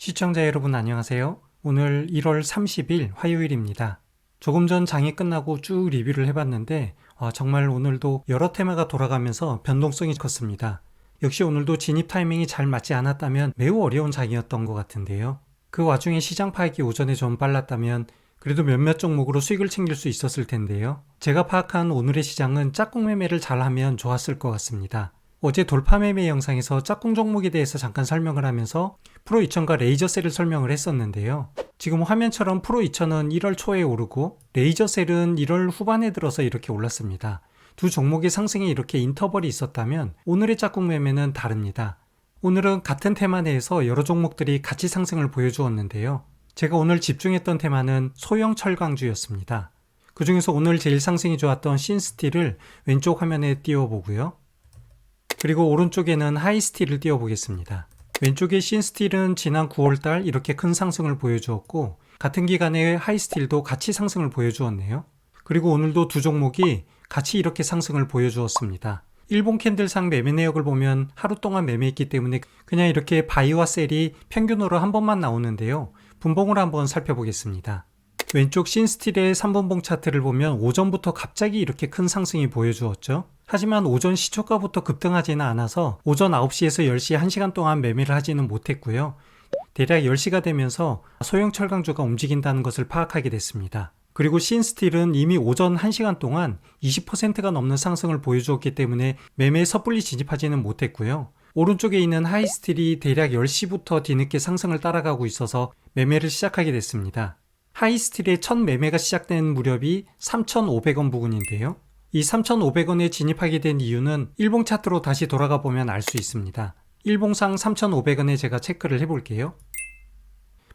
시청자 여러분 안녕하세요. 오늘 1월 30일 화요일입니다. 조금 전 장이 끝나고 쭉 리뷰를 해봤는데 정말 오늘도 여러 테마가 돌아가면서 변동성이 컸습니다. 역시 오늘도 진입 타이밍이 잘 맞지 않았다면 매우 어려운 장이었던 것 같은데요. 그 와중에 시장 파악이 오전에 좀 빨랐다면 그래도 몇몇 종목으로 수익을 챙길 수 있었을 텐데요. 제가 파악한 오늘의 시장은 짝꿍 매매를 잘하면 좋았을 것 같습니다. 어제 돌파 매매 영상에서 짝꿍 종목에 대해서 잠깐 설명을 하면서 프로 2000과 레이저셀을 설명을 했었는데요. 지금 화면처럼 프로 2000은 1월 초에 오르고 레이저셀은 1월 후반에 들어서 이렇게 올랐습니다. 두 종목의 상승에 이렇게 인터벌이 있었다면 오늘의 짝꿍 매매는 다릅니다. 오늘은 같은 테마 내에서 여러 종목들이 같이 상승을 보여주었는데요. 제가 오늘 집중했던 테마는 소형 철강주였습니다. 그 중에서 오늘 제일 상승이 좋았던 신스틸을 왼쪽 화면에 띄워보고요. 그리고 오른쪽에는 하이스틸을 띄워보겠습니다. 왼쪽의 신스틸은 지난 9월달 이렇게 큰 상승을 보여주었고 같은 기간에 하이스틸도 같이 상승을 보여주었네요. 그리고 오늘도 두 종목이 같이 이렇게 상승을 보여주었습니다. 일본 캔들상 매매 내역을 보면 하루 동안 매매했기 때문에 그냥 이렇게 바이와 셀이 평균으로 한 번만 나오는데요. 분봉을 한번 살펴보겠습니다. 왼쪽 신스틸의 3분봉 차트를 보면 오전부터 갑자기 이렇게 큰 상승이 보여주었죠. 하지만 오전 시초가부터 급등하지는 않아서 오전 9시에서 10시 1시간 동안 매매를 하지는 못했고요. 대략 10시가 되면서 소형 철강주가 움직인다는 것을 파악하게 됐습니다. 그리고 신스틸은 이미 오전 1시간 동안 20%가 넘는 상승을 보여주었기 때문에 매매에 섣불리 진입하지는 못했고요. 오른쪽에 있는 하이스틸이 대략 10시부터 뒤늦게 상승을 따라가고 있어서 매매를 시작하게 됐습니다. 하이스틸의 첫 매매가 시작된 무렵이 3,500원 부근인데요. 이 3,500원에 진입하게 된 이유는 일봉 차트로 다시 돌아가 보면 알 수 있습니다. 일봉상 3,500원에 제가 체크를 해볼게요.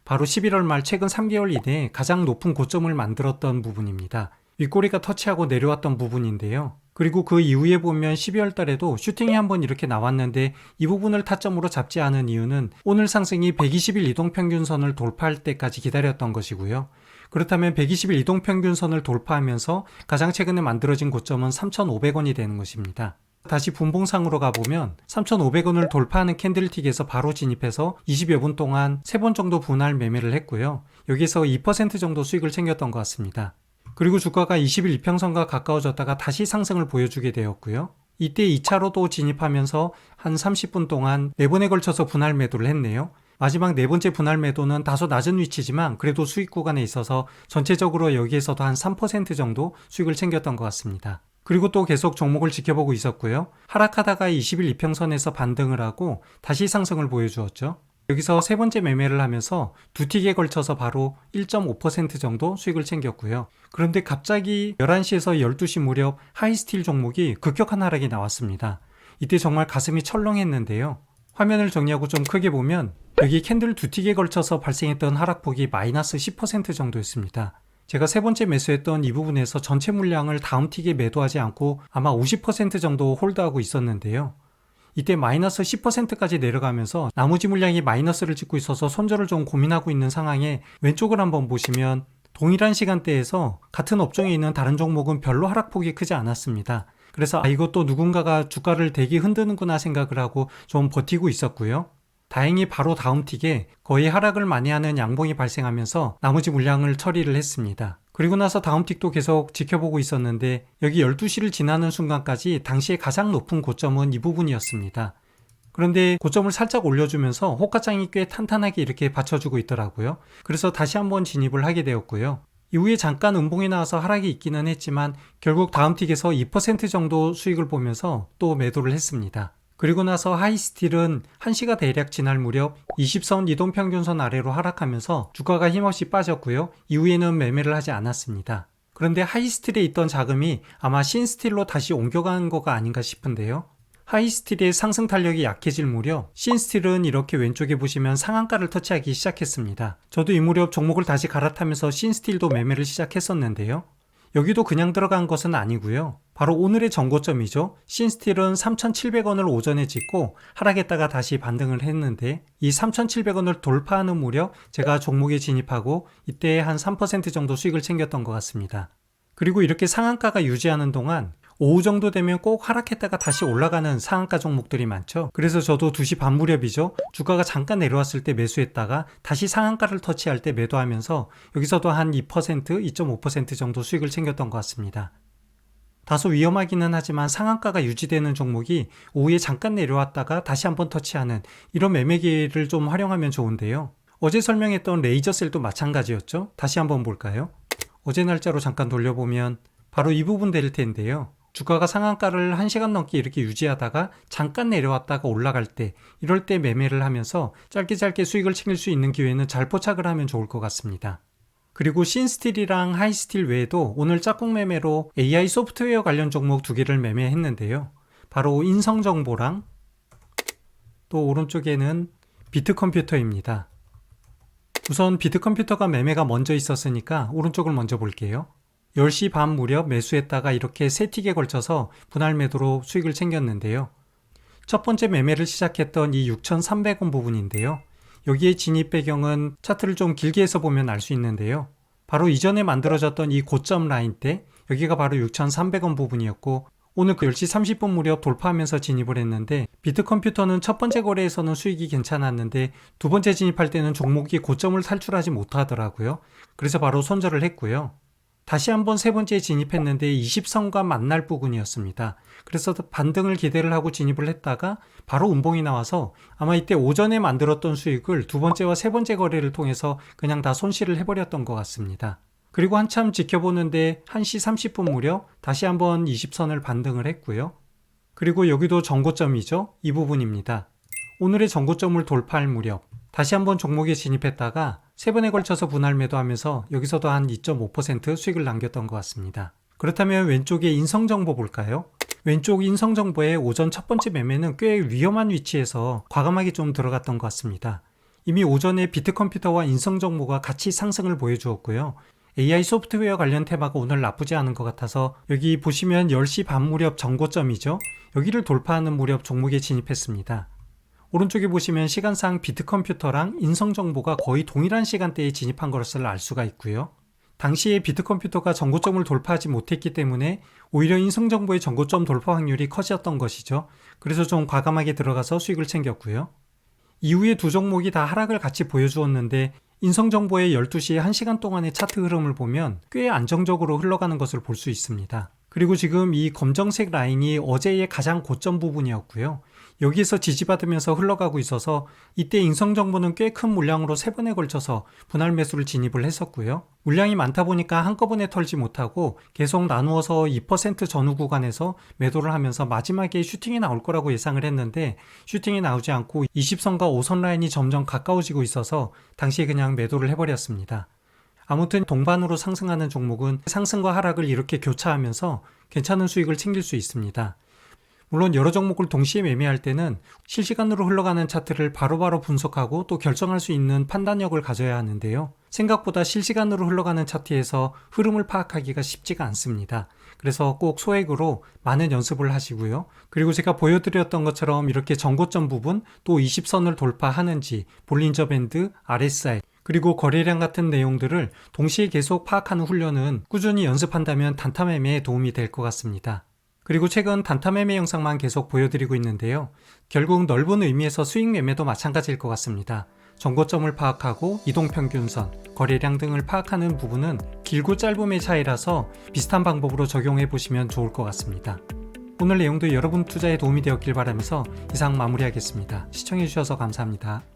바로 11월 말 최근 3개월 이내에 가장 높은 고점을 만들었던 부분입니다. 윗꼬리가 터치하고 내려왔던 부분인데요. 그리고 그 이후에 보면 12월 달에도 슈팅이 한번 이렇게 나왔는데 이 부분을 타점으로 잡지 않은 이유는 오늘 상승이 120일 이동평균선을 돌파할 때까지 기다렸던 것이고요. 그렇다면 120일 이동평균선을 돌파하면서 가장 최근에 만들어진 고점은 3,500원이 되는 것입니다. 다시 분봉상으로 가보면 3,500원을 돌파하는 캔들틱에서 바로 진입해서 20여 분 동안 3번 정도 분할 매매를 했고요. 여기서 2% 정도 수익을 챙겼던 것 같습니다. 그리고 주가가 20일 이평선과 가까워졌다가 다시 상승을 보여주게 되었고요. 이때 2차로도 진입하면서 한 30분 동안 4번에 걸쳐서 분할 매도를 했네요. 마지막 4번째 분할 매도는 다소 낮은 위치지만 그래도 수익 구간에 있어서 전체적으로 여기에서도 한 3% 정도 수익을 챙겼던 것 같습니다. 그리고 또 계속 종목을 지켜보고 있었고요. 하락하다가 20일 이평선에서 반등을 하고 다시 상승을 보여주었죠. 여기서 세 번째 매매를 하면서 두 틱에 걸쳐서 바로 1.5% 정도 수익을 챙겼고요. 그런데 갑자기 11시에서 12시 무렵 하이스틸 종목이 급격한 하락이 나왔습니다. 이때 정말 가슴이 철렁했는데요. 화면을 정리하고 좀 크게 보면 여기 캔들 두 틱에 걸쳐서 발생했던 하락폭이 마이너스 10% 정도였습니다. 제가 세 번째 매수했던 이 부분에서 전체 물량을 다음 틱에 매도하지 않고 아마 50% 정도 홀드하고 있었는데요. 이때 마이너스 10%까지 내려가면서 나머지 물량이 마이너스를 찍고 있어서 손절을 좀 고민하고 있는 상황에 왼쪽을 한번 보시면 동일한 시간대에서 같은 업종에 있는 다른 종목은 별로 하락폭이 크지 않았습니다. 그래서 이것도 누군가가 주가를 되게 흔드는구나 생각을 하고 좀 버티고 있었고요. 다행히 바로 다음 틱에 거의 하락을 만회하는 양봉이 발생하면서 나머지 물량을 처리를 했습니다. 그리고 나서 다음 틱도 계속 지켜보고 있었는데 여기 12시를 지나는 순간까지 당시에 가장 높은 고점은 이 부분이었습니다. 그런데 고점을 살짝 올려주면서 호가장이 꽤 탄탄하게 이렇게 받쳐주고 있더라고요. 그래서 다시 한번 진입을 하게 되었고요. 이후에 잠깐 음봉이 나와서 하락이 있기는 했지만 결국 다음 틱에서 2% 정도 수익을 보면서 또 매도를 했습니다. 그리고 나서 하이스틸은 1시가 대략 지날 무렵 20선 이동평균선 아래로 하락하면서 주가가 힘없이 빠졌고요. 이후에는 매매를 하지 않았습니다. 그런데 하이스틸에 있던 자금이 아마 신스틸로 다시 옮겨간 거가 아닌가 싶은데요. 하이스틸의 상승 탄력이 약해질 무렵 신스틸은 이렇게 왼쪽에 보시면 상한가를 터치하기 시작했습니다. 저도 이 무렵 종목을 다시 갈아타면서 신스틸도 매매를 시작했었는데요. 여기도 그냥 들어간 것은 아니고요. 바로 오늘의 전고점이죠. 신스틸은 3,700원을 오전에 찍고 하락했다가 다시 반등을 했는데 이 3,700원을 돌파하는 무렵 제가 종목에 진입하고 이때 한 3% 정도 수익을 챙겼던 것 같습니다. 그리고 이렇게 상한가가 유지하는 동안 오후 정도 되면 꼭 하락했다가 다시 올라가는 상한가 종목들이 많죠. 그래서 저도 2시 반 무렵이죠. 주가가 잠깐 내려왔을 때 매수했다가 다시 상한가를 터치할 때 매도하면서 여기서도 한 2%, 2.5% 정도 수익을 챙겼던 것 같습니다. 다소 위험하기는 하지만 상한가가 유지되는 종목이 오후에 잠깐 내려왔다가 다시 한번 터치하는 이런 매매 기회를 좀 활용하면 좋은데요. 어제 설명했던 레이저셀도 마찬가지였죠. 다시 한번 볼까요? 어제 날짜로 잠깐 돌려보면 바로 이 부분 될 텐데요. 주가가 상한가를 1시간 넘게 이렇게 유지하다가 잠깐 내려왔다가 올라갈 때 이럴 때 매매를 하면서 짧게 수익을 챙길 수 있는 기회는 잘 포착을 하면 좋을 것 같습니다. 그리고 신스틸이랑 하이스틸 외에도 오늘 짝꿍 매매로 AI 소프트웨어 관련 종목 2개를 매매했는데요. 바로 인성정보랑 또 오른쪽에는 비트컴퓨터입니다. 우선 비트컴퓨터가 매매가 먼저 있었으니까 오른쪽을 먼저 볼게요. 10시 반 무렵 매수했다가 이렇게 3틱에 걸쳐서 분할 매도로 수익을 챙겼는데요. 첫 번째 매매를 시작했던 이 6,300원 부분인데요. 여기에 진입 배경은 차트를 좀 길게 해서 보면 알 수 있는데요. 바로 이전에 만들어졌던 이 고점 라인 때 여기가 바로 6,300원 부분이었고 오늘 그 10시 30분 무렵 돌파하면서 진입을 했는데 비트컴퓨터는 첫 번째 거래에서는 수익이 괜찮았는데 두 번째 진입할 때는 종목이 고점을 탈출하지 못하더라고요. 그래서 바로 손절을 했고요. 다시 한번 세 번째에 진입했는데 20선과 만날 부분이었습니다. 그래서 반등을 기대를 하고 진입을 했다가 바로 음봉이 나와서 아마 이때 오전에 만들었던 수익을 두 번째와 세 번째 거래를 통해서 그냥 다 손실을 해버렸던 것 같습니다. 그리고 한참 지켜보는데 1시 30분 무렵 다시 한번 20선을 반등을 했고요. 그리고 여기도 정고점이죠. 이 부분입니다. 오늘의 정고점을 돌파할 무렵 다시 한번 종목에 진입했다가 3번에 걸쳐서 분할 매도하면서 여기서도 한 2.5% 수익을 남겼던 것 같습니다. 그렇다면 왼쪽에 인성정보 볼까요? 왼쪽 인성정보의 오전 첫 번째 매매는 꽤 위험한 위치에서 과감하게 좀 들어갔던 것 같습니다. 이미 오전에 비트컴퓨터와 인성정보가 같이 상승을 보여주었고요. AI 소프트웨어 관련 테마가 오늘 나쁘지 않은 것 같아서 여기 보시면 10시 반 무렵 정고점이죠. 여기를 돌파하는 무렵 종목에 진입했습니다. 오른쪽에 보시면 시간상 비트컴퓨터랑 인성정보가 거의 동일한 시간대에 진입한 것을 알 수가 있고요. 당시에 비트컴퓨터가 정고점을 돌파하지 못했기 때문에 오히려 인성정보의 정고점 돌파 확률이 커졌던 것이죠. 그래서 좀 과감하게 들어가서 수익을 챙겼고요. 이후에 두 종목이 다 하락을 같이 보여주었는데 인성정보의 12시에 1시간 동안의 차트 흐름을 보면 꽤 안정적으로 흘러가는 것을 볼 수 있습니다. 그리고 지금 이 검정색 라인이 어제의 가장 고점 부분이었고요. 여기에서 지지받으면서 흘러가고 있어서 이때 인성정보는 꽤 큰 물량으로 3번에 걸쳐서 분할 매수를 진입을 했었고요. 물량이 많다 보니까 한꺼번에 털지 못하고 계속 나누어서 2% 전후 구간에서 매도를 하면서 마지막에 슈팅이 나올 거라고 예상을 했는데 슈팅이 나오지 않고 20선과 5선 라인이 점점 가까워지고 있어서 당시에 그냥 매도를 해버렸습니다. 아무튼 동반으로 상승하는 종목은 상승과 하락을 이렇게 교차하면서 괜찮은 수익을 챙길 수 있습니다. 물론 여러 종목을 동시에 매매할 때는 실시간으로 흘러가는 차트를 바로바로 분석하고 또 결정할 수 있는 판단력을 가져야 하는데요. 생각보다 실시간으로 흘러가는 차트에서 흐름을 파악하기가 쉽지가 않습니다. 그래서 꼭 소액으로 많은 연습을 하시고요. 그리고 제가 보여드렸던 것처럼 이렇게 정고점 부분 또 20선을 돌파하는지 볼린저 밴드, RSI 그리고 거래량 같은 내용들을 동시에 계속 파악하는 훈련은 꾸준히 연습한다면 단타 매매에 도움이 될 것 같습니다. 그리고 최근 단타 매매 영상만 계속 보여드리고 있는데요. 결국 넓은 의미에서 수익 매매도 마찬가지일 것 같습니다. 정고점을 파악하고 이동평균선, 거래량 등을 파악하는 부분은 길고 짧음의 차이라서 비슷한 방법으로 적용해 보시면 좋을 것 같습니다. 오늘 내용도 여러분 투자에 도움이 되었길 바라면서 이상 마무리하겠습니다. 시청해 주셔서 감사합니다.